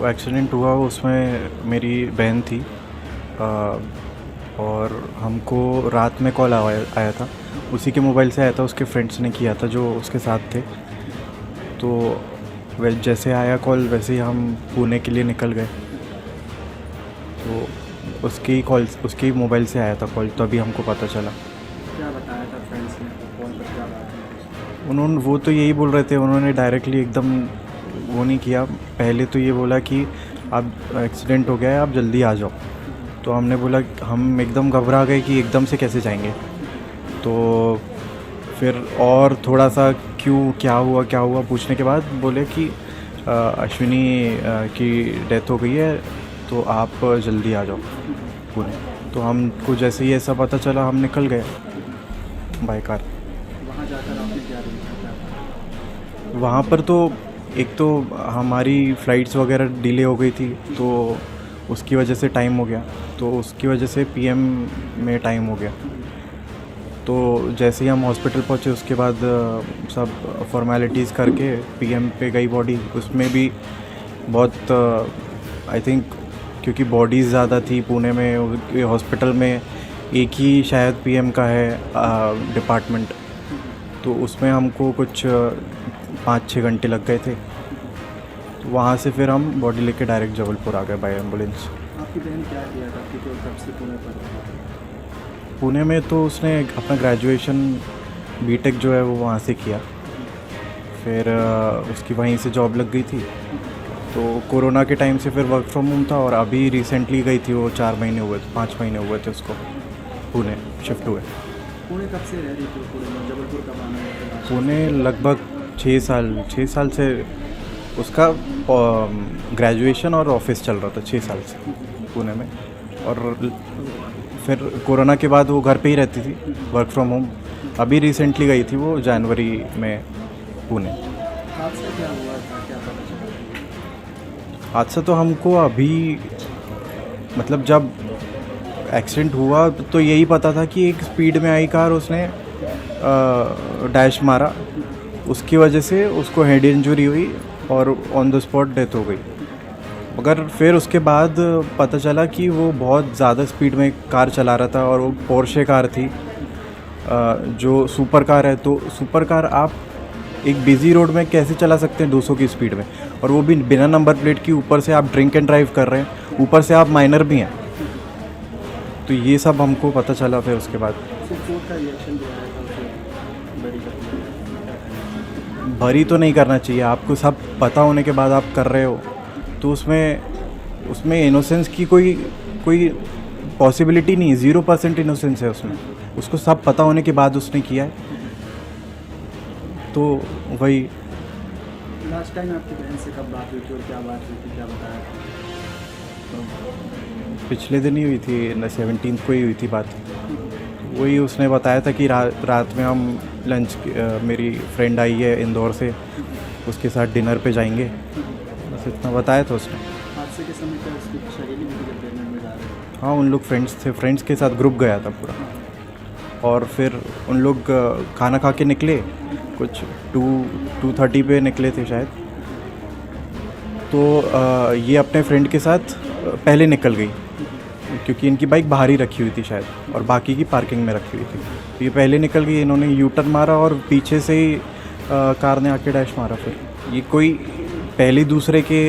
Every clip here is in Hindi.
एक्सीडेंट हुआ उसमें मेरी बहन थी। और हमको रात में कॉल आया था, उसी के मोबाइल से आया था, उसके फ्रेंड्स ने किया था जो उसके साथ थे। तो जैसे आया कॉल वैसे ही हम पुणे के लिए निकल गए। तो उसके मोबाइल से आया था कॉल, तो अभी हमको पता चला। क्या बताया था फ्रेंड्स ने कॉल पर, क्या बात है? वो तो यही बोल रहे थे, उन्होंने डायरेक्टली एकदम वो नहीं किया। पहले तो ये बोला कि अब एक्सीडेंट हो गया है, आप जल्दी आ जाओ। तो हमने बोला, हम एकदम घबरा गए कि एकदम से कैसे जाएंगे। तो फिर और थोड़ा सा क्या हुआ पूछने के बाद बोले कि अश्विनी की डेथ हो गई है, तो आप जल्दी आ जाओ पुणे। तो हमको जैसे ही ऐसा पता चला हम निकल गए बाय कार। वहाँ जाकर आपने क्या देखा? वहाँ पर तो एक तो हमारी फ़्लाइट्स वगैरह डिले हो गई थी, तो उसकी वजह से टाइम हो गया। तो उसकी वजह से पीएम में टाइम हो गया। तो जैसे ही हम हॉस्पिटल पहुँचे उसके बाद सब फॉर्मेलिटीज़ करके पीएम पे गई बॉडी। उसमें भी बहुत आई थिंक, क्योंकि बॉडीज़ ज़्यादा थी पुणे में, हॉस्पिटल में एक ही शायद पीएम का है डिपार्टमेंट। तो उसमें हमको कुछ 5-6 घंटे लग गए थे। तो वहाँ से फिर हम बॉडी लेके डायरेक्ट जबलपुर आ गए बाय एम्बुलेंस। आपकी बहन क्या किया था आपकी, जो तब से पुणे पर? पुणे में तो उसने अपना ग्रेजुएशन बीटेक जो है वो वहाँ से किया। फिर उसकी वहीं से जॉब लग गई थी। तो कोरोना के टाइम से फिर वर्क फ्रॉम होम था, और अभी रिसेंटली गई थी वो, 4 महीने हुए थे, 5 महीने हुए थे उसको पुणे शिफ्ट हुए। पुणे कब से रह रही थी पुणे में? जबलपुर कब आना है? पुणे लगभग 6 साल से उसका ग्रेजुएशन और ऑफिस चल रहा था, 6 साल से पुणे में। और फिर कोरोना के बाद वो घर पे ही रहती थी, वर्क फ्रॉम होम। अभी रिसेंटली गई थी वो जनवरी में पुणे। हादसा क्या हुआ था, क्या पता चला? हादसा तो हमको अभी, मतलब जब एक्सीडेंट हुआ तो यही पता था कि एक स्पीड में आई कार, उसने डैश मारा, उसकी वजह से उसको हेड इंजरी हुई और ऑन द स्पॉट डेथ हो गई। मगर फिर उसके बाद पता चला कि वो बहुत ज़्यादा स्पीड में कार चला रहा था, और वो पोर्शे कार थी, जो सुपर कार है। तो सुपर कार आप एक बिजी रोड में कैसे चला सकते हैं 200 की स्पीड में, और वो भी बिना नंबर प्लेट की। ऊपर से आप ड्रिंक एंड ड्राइव कर रहे हैं, ऊपर से आप माइनर भी हैं। तो ये सब हमको पता चला फिर उसके बाद। कोर्ट का रिएक्शन दिया है तो बड़ी करनी भरी तो नहीं करना चाहिए, आपको सब पता होने के बाद आप कर रहे हो, तो उसमें इनोसेंस की कोई पॉसिबिलिटी नहीं है। 0% इनोसेंस है उसमें। उसको सब पता होने के बाद उसने किया है, तो वही। लास्ट टाइम आपकी बहन से कब बात हुई थी और क्या बात हुई थी, क्या बताया था? पिछले दिन ही हुई थी, 17 को ही हुई थी बात। वही उसने बताया था कि रात में हम मेरी फ्रेंड आई है इंदौर से, उसके साथ डिनर पे जाएंगे, बस इतना बताया था उसने। हादसे के समय क्या उसकी सहेली मेडिकल ट्रीटमेंट में जा रहे थे? हाँ, उन लोग फ्रेंड्स थे, फ्रेंड्स के साथ ग्रुप गया था पूरा। और फिर उन लोग खाना खा के निकले, कुछ 2:30 पे निकले थे शायद। तो ये अपने फ्रेंड के साथ पहले निकल गई, क्योंकि इनकी बाइक बाहर ही रखी हुई थी शायद, और बाकी की पार्किंग में रखी हुई थी। तो ये पहले निकल गई, इन्होंने यू टर्न मारा और पीछे से ही कार ने आके डैश मारा। फिर ये कोई पहले दूसरे के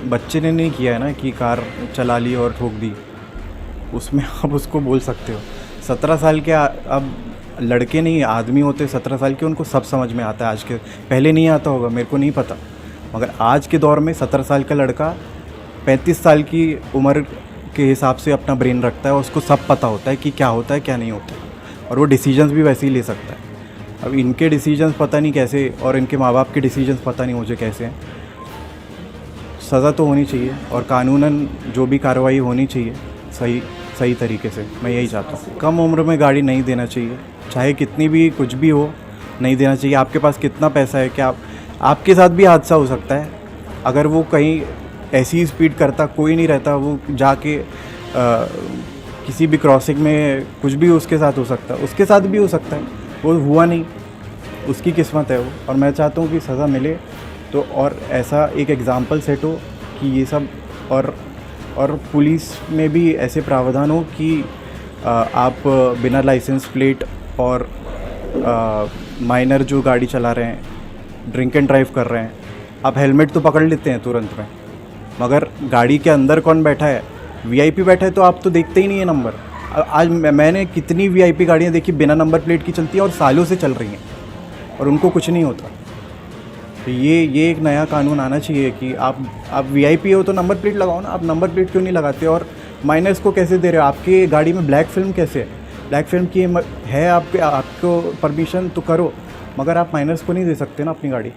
बच्चे ने नहीं किया है ना, कि कार चला ली और ठोक दी। उसमें आप उसको बोल सकते हो 17 साल के अब लड़के नहीं, आदमी होते 17 साल के, उनको सब समझ में आता है। आज के पहले नहीं आता होगा, मेरे को नहीं पता, मगर आज के दौर में 17 साल का लड़का 35 साल की उम्र के हिसाब से अपना ब्रेन रखता है, उसको सब पता होता है कि क्या होता है क्या नहीं होता, और वो डिसीजंस भी वैसे ही ले सकता है। अब इनके डिसीजंस पता नहीं कैसे, और इनके माँ बाप के डिसीजंस पता नहीं मुझे कैसे हैं। सज़ा तो होनी चाहिए, और कानूनन जो भी कार्रवाई होनी चाहिए सही तरीके से, मैं यही चाहता हूँ। कम उम्र में गाड़ी नहीं देना चाहिए, चाहे कितनी भी कुछ भी हो, नहीं देना चाहिए। आपके पास कितना पैसा है, क्या आपके साथ भी हादसा हो सकता है। अगर वो कहीं ऐसी स्पीड करता, कोई नहीं रहता, वो जाके किसी भी क्रॉसिंग में कुछ भी उसके साथ हो सकता है, उसके साथ भी हो सकता है। वो हुआ नहीं, उसकी किस्मत है वो। और मैं चाहता हूँ कि सज़ा मिले तो, और ऐसा एक एग्ज़ाम्पल सेट हो कि ये सब और पुलिस में भी ऐसे प्रावधान हो कि आप बिना लाइसेंस प्लेट और माइनर जो गाड़ी चला रहे हैं, ड्रिंक एंड ड्राइव कर रहे हैं, आप हेलमेट तो पकड़ लेते हैं तुरंत में, मगर गाड़ी के अंदर कौन बैठा है, वीआईपी बैठा है तो आप तो देखते ही नहीं है नंबर। आज मैंने कितनी वीआईपी गाड़ियाँ देखी बिना नंबर प्लेट की चलती हैं और सालों से चल रही हैं और उनको कुछ नहीं होता। तो ये एक नया कानून आना चाहिए कि आप वीआईपी हो तो नंबर प्लेट लगाओ ना, आप नंबर प्लेट क्यों नहीं लगाते? और माइनर्स को कैसे दे रहे हो? आपकी गाड़ी में ब्लैक फिल्म कैसे है? ब्लैक फिल्म की है आपको परमिशन तो करो, मगर आप माइनर्स को नहीं दे सकते ना अपनी गाड़ी।